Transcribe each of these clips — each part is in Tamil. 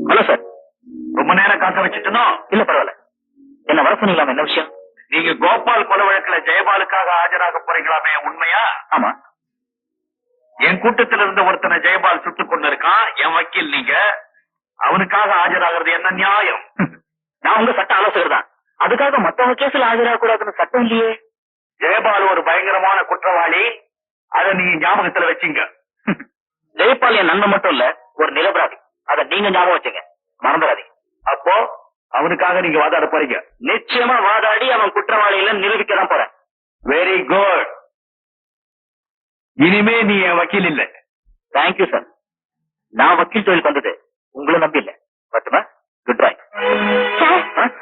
ஹலோ சார், ரொம்ப நேரம் காக்க வச்சுட்டனோ? இல்ல பரவாயில்ல. என்ன வர சொன்னீங்களா? என்ன விஷயம்? நீங்க கோபால் கொலை வழக்குல ஜெயபாலுக்காக ஆஜராக போறீங்களாமே, உண்மையா? ஆமா. என் கூட்டத்தில் இருந்த ஒருத்தனை ஜெயபால் சுட்டுக் கொண்டு இருக்கான். என் வக்கீல் நீங்க. அவனுக்காக ஆஜராகிறது என்ன நியாயம்? நான் உங்க சட்ட ஆலோசகர் தான். அதுக்காக மத்தவங்க கேஸ்ல ஆஜராக கூடாதுன்னு சட்டம் இல்லையே. ஜெயபால் ஒரு பயங்கரமான குற்றவாளி. அதை நீ ஞாபகத்துல வச்சுங்க. ஜெயபால் என் நன்மை மட்டும் இல்ல, ஒரு நிரபராதி. அதை நீங்க ஞாபகம் வச்சுங்க, மறந்துடாதீங்க. அப்போ அவனுக்காக நீங்க வாதாட போறீங்க? நிச்சயமா வாதாடி அவன் குற்றவாளியில நிரூபிக்க தான் போறேன். Very good. இனிமே நீ என் வக்கீல் இல்ல. Thank you sir. நான் வக்கீல் தொழில் வந்தது உங்களை நம்பி இல்ல. பட்டுமா? Good bye. சார்,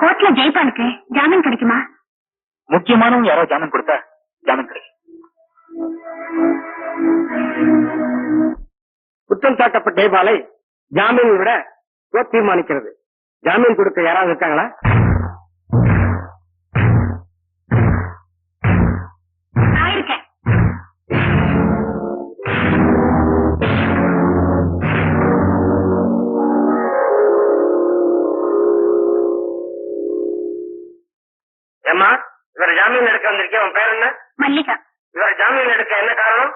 கோர்ட்ல ஜெயபாலுக்கு ஜாமீன் கிடைக்குமா? முக்கியமானவங்க யாரோ ஜாமீன் கொடுத்தா ஜாமீன் கிடைக்கும். குற்றம் சாட்டப்பட்ட ஜெயபாலை ஜாமீனை விட கோர்ட் தீர்மானிக்கிறது. ஜாமீன் கொடுக்க யாராவது இருக்காங்களா? நான் இருக்கேன். ஏமா, இவரை ஜாமீன் எடுக்க வந்திருக்கேன். உன் பேர் என்ன? மல்லிகா. இவரை ஜாமீன் எடுக்க என்ன காரணம்?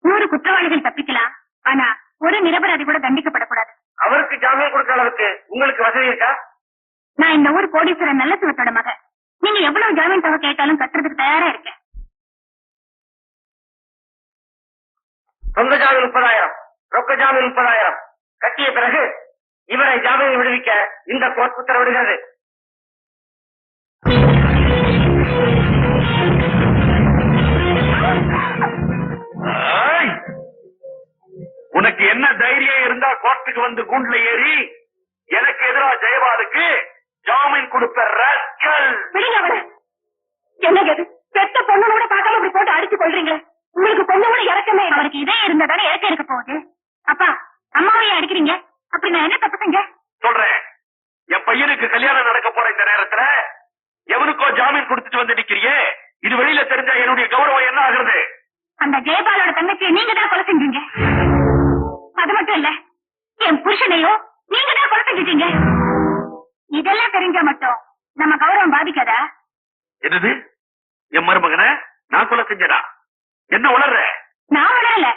100 குற்றவாளிகள் தப்பிக்கலாம், ஆனா ஒரு நிரபராதி கூட தண்டிக்கப்படக்கூடாது. அவருக்கு ஜாமீன் கொடுக்கிற அளவுக்கு உங்களுக்கு வசதி இருக்கா? நான் இந்த ஊர் கோடீஸ்வரன் நல்ல சிவத்தோட மகன். நீங்க எவ்வளவு ஜாமீன் தொகை கேட்டாலும் கட்டுறதுக்கு தயாரா இருக்கேன். சொந்த ஜாமீன் 30,000, ரொக்க ஜாமீன் 30,000 கட்டிய பிறகு இவரை ஜாமீன் விடுவிக்க இந்த கோர்ட் உத்தரவிடுகிறது. உனக்கு என்ன தைரியம் இருந்தா கோர்ட்டுக்கு வந்து கூண்டுல ஏறி எனக்கு எதிராக ஜெயபாலுக்கு ஜாமீன் கொடுப்ப ராஸ்கல். என்னங்க பெத்த பொண்ணு கூட பார்க்காம இப்படி போட்டு அடிச்சு கொள்றீங்களே, உங்களுக்கு கொஞ்சம் கூட இறக்கமே? அவருக்கு இதே இருந்தா தானே இறக்க இருக்க போகுது. அப்பா, அம்மாவையே அடிக்கிறீங்க, அப்படி நான் என்ன தப்பு செஞ்சேன்? சொல்றேன். என் பையனுக்கு கல்யாணம் நடக்க போற இந்த நேரத்துல எவனுக்கோ ஜாமீன் கொடுத்துட்டு வந்து நிக்கிறியே, இது வெளியில தெரிஞ்சா என்னுடைய கௌரவம் என்ன ஆகுறது? அந்த ஜெயபாலோட தங்கச்சியை நீங்க தான் கொலை செஞ்சீங்க. அது மட்டும் இல்ல, என் புருஷனையும் நீங்க தான் கொலை செஞ்சிட்டீங்க. இதெல்லாம் தெரிஞ்சா மட்டும் நம்ம கௌரவம் பாதிக்காதா? என்னது? என் மருமகனை நான் கொலை செஞ்சடா? என்ன உளர்ற? நான் உணரல.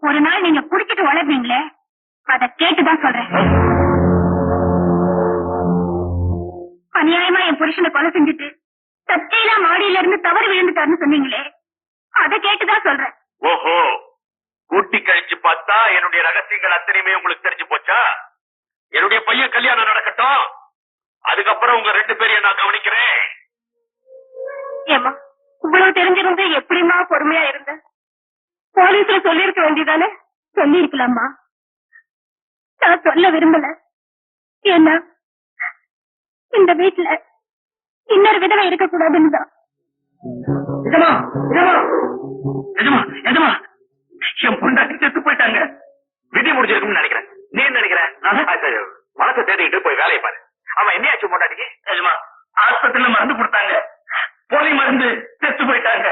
ஒரு நாள் நீங்க குடிச்சிட்டு உளர்றீங்களே, அதை கேட்டுதான் சொல்றேன். அநியாயமா என் புருஷனை கொலை செஞ்சுட்டு தச்சையில மாடியில இருந்து தவறு விழுந்துட்டாருன்னு சொன்னீங்களே, அதை கேட்டுதான் சொல்றேன். ஓஹோ, கூட்டி கழிச்சு பார்த்தா என்னுடைய ரகசியங்கள் அத்தனையுமே உங்களுக்கு தெரிஞ்சு போச்சா? என்னுடைய பையன் கல்யாணம் நடக்கட்டும், அதுக்கப்புறம் உங்க 2 பேரையும் நான் கவனிக்கிறேன். ஏமா, இவ்வளவு தெரிஞ்சிருந்து எப்படிமா பொறுமையா இருந்த? போலீஸ்ல சொல்லிருக்க வேண்டியதானே? சொல்லி இருக்கலாமா? நான் சொல்ல விரும்பல. ஏன்னா இந்த வீட்டுல இன்னொரு விதவை இருக்க கூடாதுன்னு தான். என் பொண்டாட்டி செத்து போயிட்டாங்க. விதி முடிஞ்சிருக்கும்னு நினைக்கிறேன். நீ என்ன நினைக்கிற? மனசை தேடிக்கிட்டு போய் வேலையை பாரு. அவன் என்னையாச்சு பொண்டாட்டிக்கு? ஆஸ்பத்திரியில மருந்து கொடுத்தாங்க, போலி மருந்து, செத்து போயிட்டாங்க.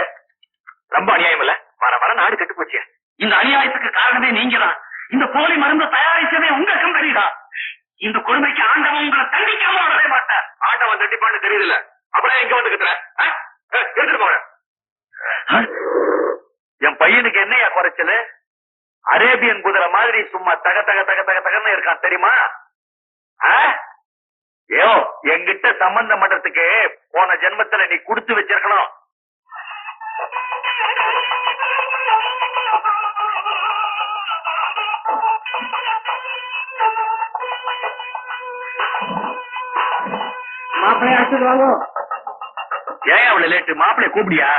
ரொம்ப அநியாயம் இல்ல? வர வர நாடு கெட்டு போச்சு. இந்த அநியாயத்துக்கு காரணமே நீங்க தான். இந்த போலி மருந்து தயாரிச்சதே உங்க கம்பெனி தான். இந்த கொடுமைக்கு ஆண்டவன் உங்களை தண்டிக்காம வரவே மாட்டேன். ஆண்டவன் தண்டிப்பான்னு தெரியுதுல்ல, அப்புறம் எங்க வந்து கத்துற? எடுத்துட்டு போறேன். என் பையனுக்கு என்னையா குறைச்சலு? அரேபியன் குதிரை மாதிரி சும்மா தக தக தக தக தகன்னு இருக்கான் தெரியுமா? ஏோ, என்கிட்ட சம்பந்தம் பண்றதுக்கு போன ஜென்மத்துல நீ கொடுத்து வச்சிருக்கணும். மாப்பிள்ளைய அழைச்சிடுவாங்க. ஏன் அவ்வளவு லேட்டு? மாப்பிள்ளைய கூப்பிடியா?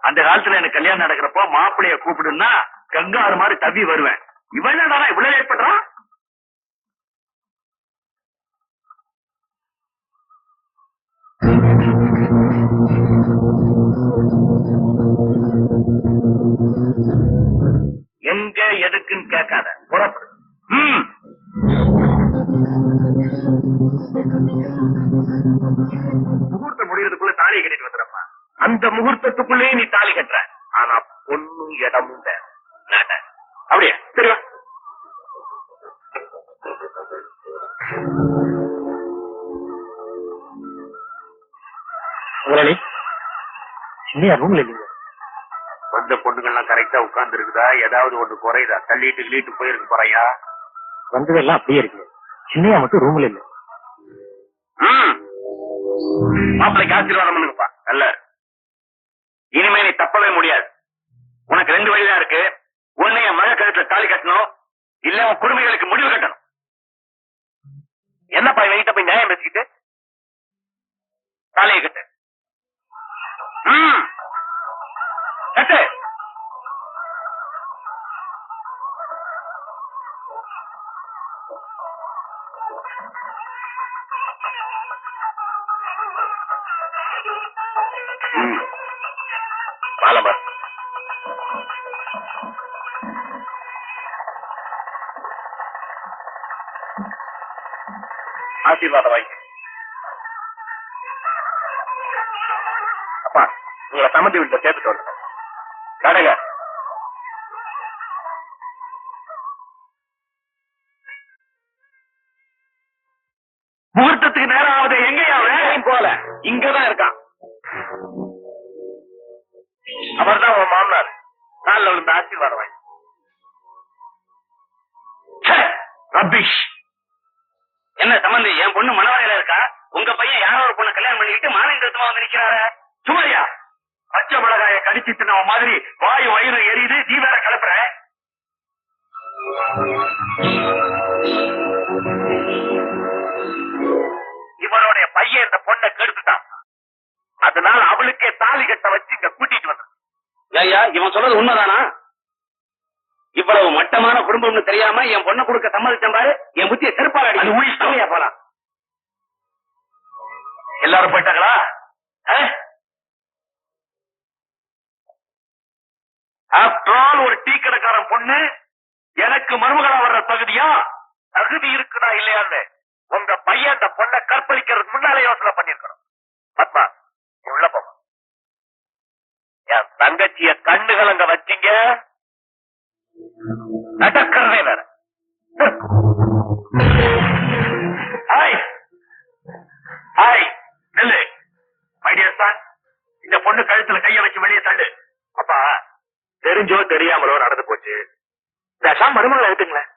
அந்த காலத்துல எனக்கு கல்யாணம் நடக்கிறப்போ மாப்பிள்ளைய கூப்பிடுன்னா கங்காறு மாதிரி தவி வருவேன். இவன் தானே இவ்வளவு லேட் பண்றான்? எங்க எதுக்குன்னு கேட்காத, புறப்படு. முகூர்த்தம் முடியறதுக்குள்ள தாலியை கட்டிட்டு வந்துடுறப்பா. அந்த முகூர்த்தத்துக்குள்ளே நீ தாலி கட்டுற. ஆனா பொண்ணு இடமும் அப்படியே சரி வா. முதலாளி சின்னையா ரூம்ல இல்லைங்க. வந்த பொண்ணுங்கள்லாம் கரெக்டா உட்கார்ந்து இருக்குதா? ஏதாவது ஒண்ணு குறையுதா? தள்ளிட்டு கிள்ளிட்டு போயிருக்கு போறையா? வந்ததெல்லாம் அப்படியே இருக்கு. சின்னையா மட்டும் ரூம்ல இல்ல. மாப்பிள்ளைக்கு ஆசீர்வாதம் பண்ணுங்கப்பா. நல்ல இனிமே நீ தப்பவே முடியாது. உனக்கு 2 வழிதான் இருக்கு. ஒண்ணு என் மழை கழுத்துல தாலி கட்டணும், இல்ல உன் குடும்பங்களுக்கு முடிவு கட்டணும். என்னப்பா இவங்கிட்ட போய் நியாயம் பேசிக்கிட்டு? தாலியை கட்டு. கட்டு. பாலமா ஆசீர்வாதம் வாங்கி. அப்பா உங்களை சம்மந்தி வீட்டுல சேர்த்துட்டு வந்து கடங்க. முகூர்த்தத்துக்கு நேரம் ஆகுது. எங்கேயாவது போல இங்கதான் இருக்கான். அவர்தான் உன் மாமனார். காலில் விழுந்த ஆசீர்வாதம் வாங்கி. ரபிஷ். என்ன சம்பந்தி, என் பொண்ணு மனவாளையில இருக்கா, உங்க பையன் யாரோ ஒரு பொண்ணு கல்யாணம் பண்ணிக்கிட்டு மாநிலமா வந்து நிக்கிறாரு. சுமையா பச்சை மிளகாய கடிச்சு தின்ன மாதிரி வாயு வயிறு எரியுது, நீ வேற கிளப்புற. இவனுடைய பையன் இந்த பொண்ணை கெடுத்துட்டான். அதனால அவளுக்கே தாலி கட்ட வச்சு இங்க கூட்டிட்டு வந்த. ஐயா இவன் சொல்றது உண்மைதானா? இவ்வளவு மட்டமான குடும்பம்னு தெரியாம என் பொண்ணை கொடுக்க சம்மதிச்சேன் பாரு. என் புத்திய செருப்பால் அடி. போலாம். எல்லாரும் போயிட்டாங்களா? ஆஃப்டர் ஆல் ஒரு டீ கடைக்காரன் பொண்ணு எனக்கு மருமகளா வர்ற தகுதியா? தகுதி இருக்குதா இல்லையான்னு உங்க பையன் அந்த பொண்ணை கற்பழிக்கிறதுக்கு முன்னாலே யோசனை பண்ணிருக்கணும். பத்மா உள்ள போ. என் தங்கச்சிய கண்ணுகள் அங்க வச்சீங்க நடக்கிறதே வேற. ஹாய் ஹாய் நெல்லு மைடியர். இந்த பொண்ணு கழுத்துல கைய வச்சு வெளியே தள்ளு. அப்பா தெரிஞ்சோ தெரியாமலோ நடந்து போச்சு. தசாம் மருமகளை எடுத்துங்களேன்.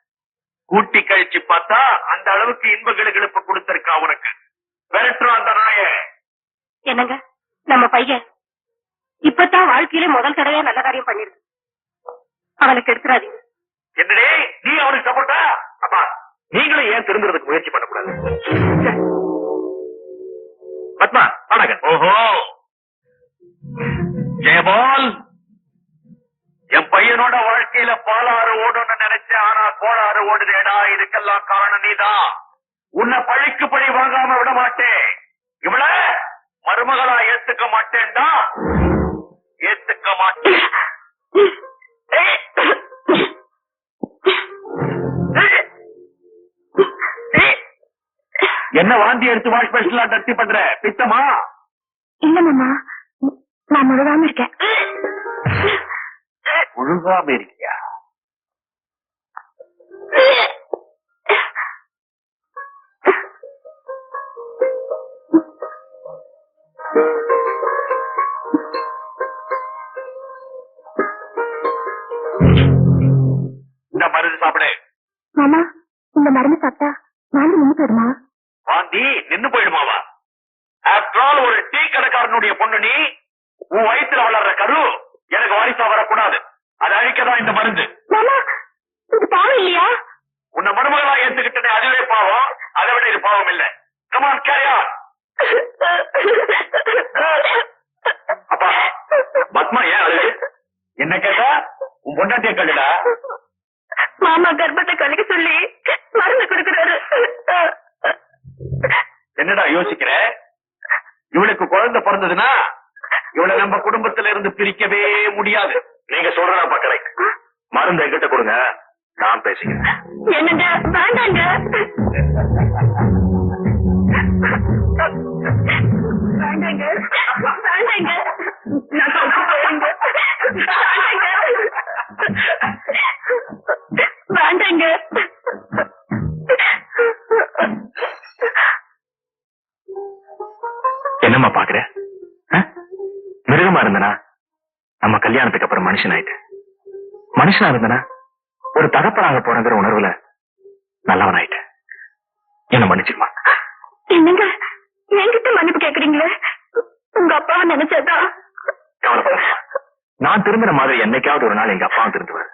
கூட்டி கழிச்சு பார்த்தா அந்த அளவுக்கு இன்பங்களுக்கு இழுப்பு கொடுத்திருக்கா உனக்கு. விரட்டுறோம் அந்த நாய. என்னங்க நம்ம பையன் இப்பதான் வாழ்க்கையில முதல் தடவையா நல்ல காரியம் பண்ணிருக்கு. அவனுக்கு எடுத்துறாதீங்க. என்னடே நீ அவனுக்கு சப்போர்ட்டா? அப்பா நீங்களும் ஏன் திரும்புறதுக்கு முயற்சி பண்ணக்கூடாது? பத்மா வணக்கம். ஓஹோ ஜெயபால், என் பையனோட வாழ்க்கையில பாலாறு ஓடுன்னு நினைச்சேன். ஆனா கோளாறு ஓடுதேடா. இதுக்கெல்லாம் காரணம் நீதான். உன்னை பழிக்கு பழி வாங்காம விட மாட்டேன். இவள மருமகளா ஏத்துக்க மாட்டேன்டா. ஏத்துக்க மாட்டேன். என்ன வாந்தி எடுத்து வாஷ் பேஷன்ல டர்த்தி பண்ற? பித்தமா? இல்ல மாமா, நான் முழுகாம இருக்கேன். முழுகாம இருக்கியா? இந்த மருந்து சாப்பிடு. மாமா இந்த மருந்து சாப்பிட்டா வாந்தி நின்று போயிடுமா? வாந்தி நின்னு போயிடுமாவா? ஆஃப்டர் ஆல் ஒரு டீ கடைக்காரனுடைய பொண்ணு நீ. உன் வயிற்றுல வளர்ற கரு எனக்கு வாரிசா வரக்கூடாது. அதை அழிக்கதான் இந்த மருந்து. மாமா இது பாவம் இல்லையா? உன்னை மருமகளா ஏத்துக்கிட்டே அதுவே பாவம். அதை விட இது பாவம் இல்ல. கமான் கேரியா. அப்பா பத்மா ஏன் அழுது? என்ன கேட்டா உன் பொண்டாட்டிய கல்லுடா. மாமா கர்ப்பத்தை கழிக்க சொல்லி மருந்து கொடுக்கிறாரு. என்னடா யோசிக்கிற? இவளுக்கு குழந்தை பிறந்ததுன்னா இவளை நம்ம குடும்பத்தில இருந்து பிரிக்கவே முடியாது. நீங்க சொல்றதா பாக்கலை. மருந்து என்கிட்ட கொடுங்க, நான் பேசிக்கிறேன். என்னங்க வேண்டாங்க. வேண்டாங்க வேண்டாங்க. நான் சொல்றேன். என்னம்மா பாக்குற? மிருகமா இருந்தனா நம்ம கல்யாணத்துக்கு அப்புறம் மனுஷன் ஆயிட்டேன். மனுஷனா இருந்தனா ஒரு தகப்பனாக போறங்கிற உணர்வுல நல்லவன் ஆயிட்டேன். என்ன மன்னிச்சுமா. என்னங்க என்கிட்ட மன்னிப்பு கேக்குறீங்களே? உங்க அப்பாவை நினைச்சதா? கவலைப்படாத. நான் திரும்பின மாதிரி என்னைக்காவது ஒரு நாள் எங்க அப்பாவும் திருந்துவார்.